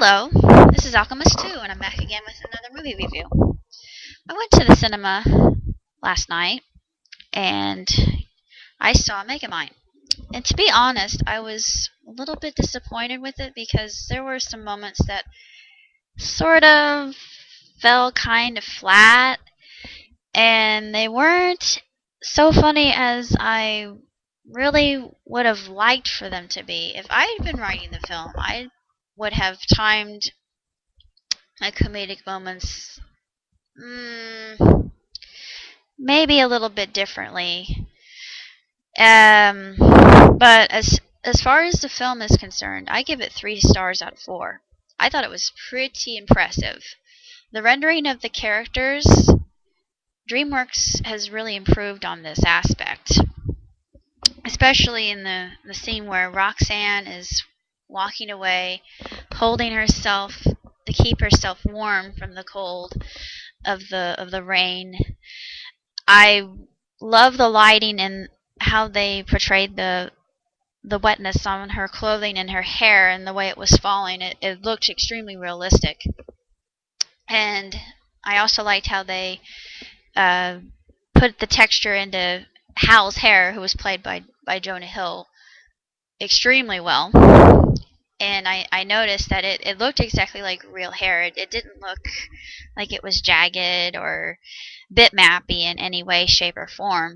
Hello, this is Alchemist 2, and I'm back again with another movie review. I went to the cinema last night, and I saw Megamind. And to be honest, I was a little bit disappointed with it because there were some moments that sort of fell kind of flat, and they weren't so funny as I really would have liked for them to be. If I had been writing the film, I would have timed my comedic moments maybe a little bit differently. But as far as the film is concerned, I give it 3 stars out of 4. I thought it was pretty impressive. The rendering of the characters, Dreamworks has really improved on this aspect, especially in the scene where Roxanne is walking away, holding herself to keep herself warm from the cold of the rain. I love the lighting and how they portrayed the wetness on her clothing and her hair and the way it was falling. It looked extremely realistic. And I also liked how they put the texture into Hal's hair, who was played by Jonah Hill, extremely well. And I noticed that it looked exactly like real hair. It didn't look like it was jagged or bitmappy in any way, shape, or form.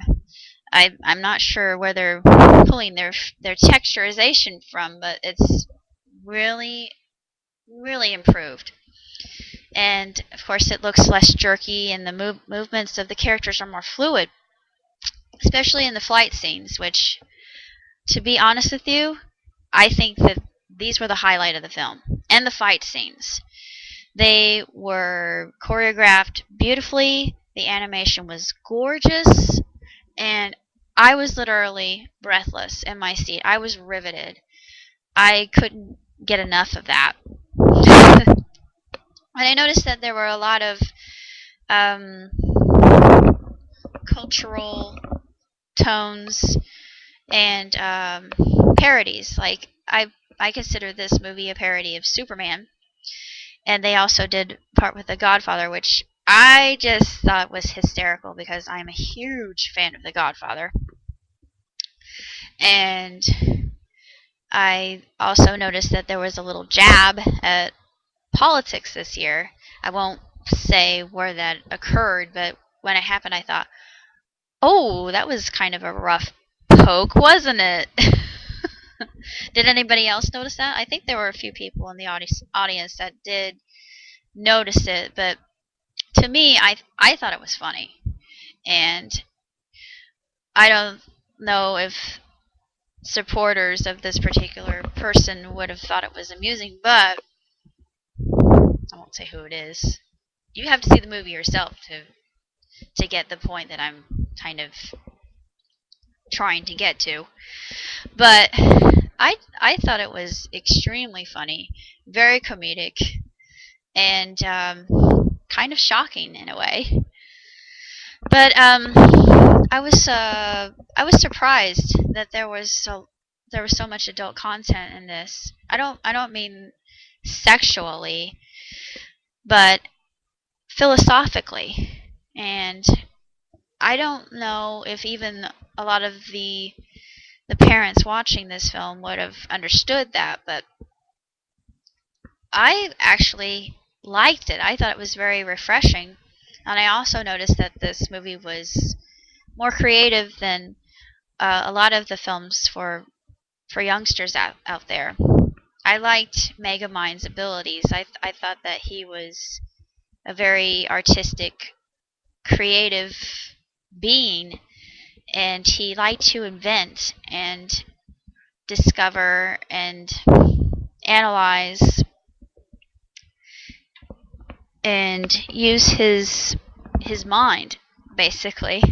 I'm not sure where they're pulling their texturization from, but it's really, really improved. And of course, it looks less jerky, and the movements of the characters are more fluid, especially in the flight scenes. Which, to be honest with you, I think that these were the highlight of the film, and the fight scenes. They were choreographed beautifully. The animation was gorgeous, and I was literally breathless in my seat. I was riveted. I couldn't get enough of that. And I noticed that there were a lot of cultural tones and parodies. Like, I consider this movie a parody of Superman. And they also did part with The Godfather, which I just thought was hysterical because I'm a huge fan of The Godfather. And I also noticed that there was a little jab at politics this year. I won't say where that occurred, but when it happened, I thought, oh, that was kind of a rough poke, wasn't it? Did anybody else notice that? I think there were a few people in the audience that did notice it, but to me, I thought it was funny. And I don't know if supporters of this particular person would have thought it was amusing, but I won't say who it is. You have to see the movie yourself to get the point that I'm kind of trying to get to. But I thought it was extremely funny, very comedic, and kind of shocking in a way. But I was surprised that there was so much adult content in this. I don't mean sexually, but philosophically. And I don't know if even a lot of the parents watching this film would have understood that, but I actually liked it. I thought it was very refreshing. And I also noticed that this movie was more creative than a lot of the films for youngsters out there. I liked Megamind's abilities. I thought that he was a very artistic, creative being, and he liked to invent and discover and analyze and use his mind, basically.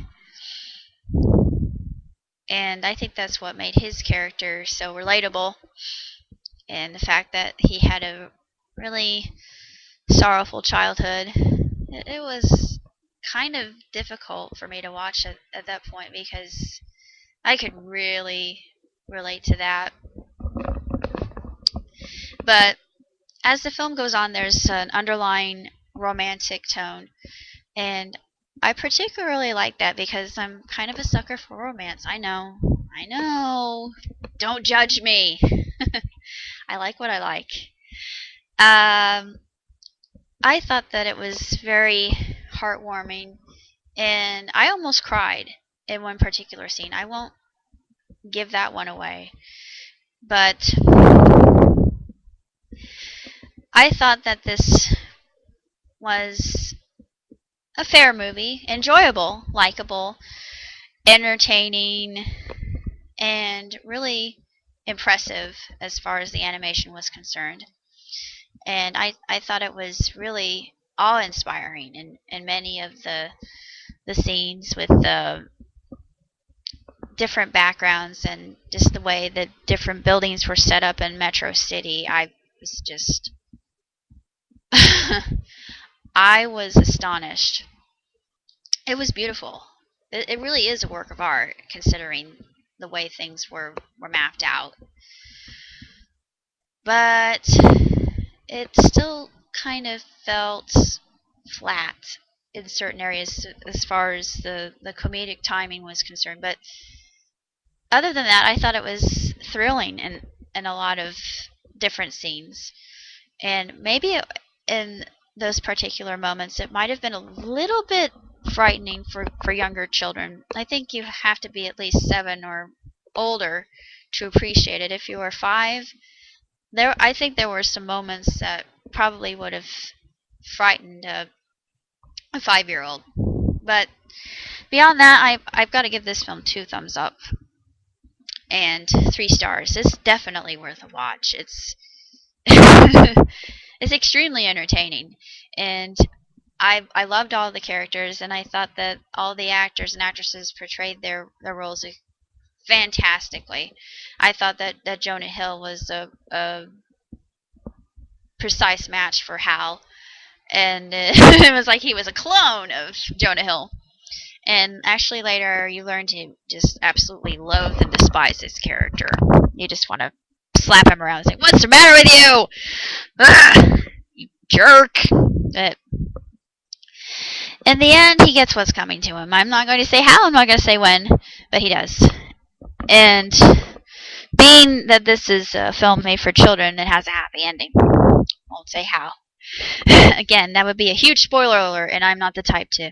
And I think that's what made his character so relatable, and the fact that he had a really sorrowful childhood. It was kind of difficult for me to watch at that point because I could really relate to that. But as the film goes on, there's an underlying romantic tone, and I particularly like that because I'm kind of a sucker for romance. I know. Don't judge me. I like what I like. Um, I thought that it was very heartwarming, and I almost cried in one particular scene. I won't give that one away, but I thought that this was a fair movie, enjoyable, likable, entertaining, and really impressive as far as the animation was concerned. And I thought it was really awe-inspiring in many of the scenes with the different backgrounds and just the way that different buildings were set up in Metro City. I was just I was astonished. It was beautiful. It really is a work of art, considering the way things were mapped out. But it still kind of felt flat in certain areas as far as the comedic timing was concerned. But other than that, I thought it was thrilling in a lot of different scenes. And maybe in those particular moments, it might have been a little bit frightening for younger children. I think you have to be at least 7 or older to appreciate it. If you were 5, I think there were some moments that probably would have frightened a 5-year-old. But beyond that, I've got to give this film 2 thumbs up and 3 stars. It's definitely worth a watch. It's it's extremely entertaining, and I loved all the characters, and I thought that all the actors and actresses portrayed their roles fantastically. I thought that Jonah Hill was a precise match for Hal, and it was like he was a clone of Jonah Hill. And actually, later you learn to just absolutely loathe and despise his character. You just want to slap him around and say, "What's the matter with you? Ugh, you jerk!" But in the end, he gets what's coming to him. I'm not going to say how, I'm not going to say when, but he does. And being that this is a film made for children, it has a happy ending. Won't say how. Again, that would be a huge spoiler alert, and I'm not the type to.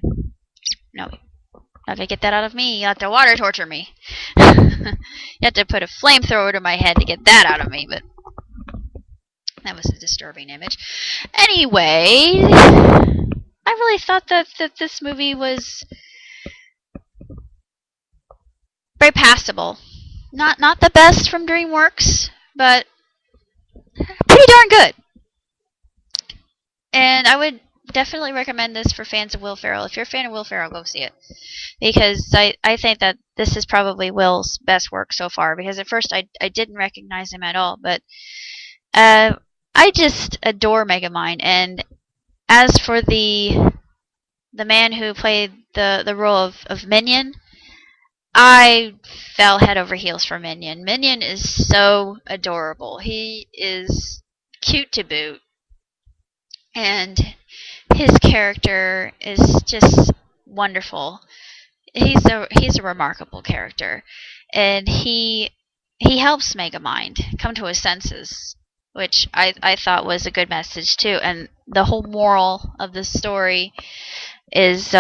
No, not gonna get that out of me. You have to water torture me. You have to put a flamethrower to my head to get that out of me, but that was a disturbing image. Anyway, I really thought that this movie was very passable. Not the best from DreamWorks, but pretty darn good. And I would definitely recommend this for fans of Will Ferrell. If you're a fan of Will Ferrell, go see it. Because I think that this is probably Will's best work so far. Because at first I didn't recognize him at all. But I just adore Megamind. And as for the man who played the role of Minion, I fell head over heels for Minion. Minion is so adorable. He is cute to boot. And his character is just wonderful. He's a remarkable character, and he helps Megamind come to his senses, which I thought was a good message too. And the whole moral of the story is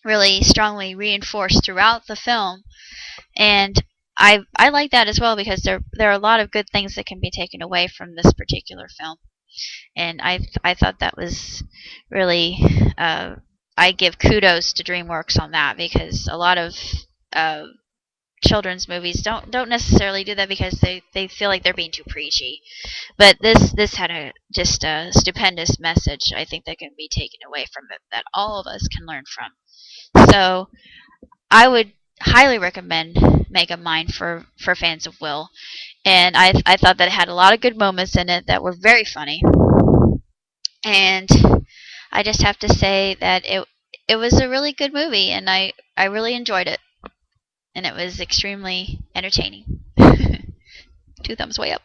really strongly reinforced throughout the film, and I like that as well because there are a lot of good things that can be taken away from this particular film. And I thought that was really I give kudos to DreamWorks on that because a lot of children's movies don't necessarily do that because they feel like they're being too preachy. But this had just a stupendous message I think that can be taken away from it that all of us can learn from. So I would highly recommend Megamind for fans of Will. And I thought that it had a lot of good moments in it that were very funny. And I just have to say that it was a really good movie, and I really enjoyed it. And it was extremely entertaining. 2 thumbs way up.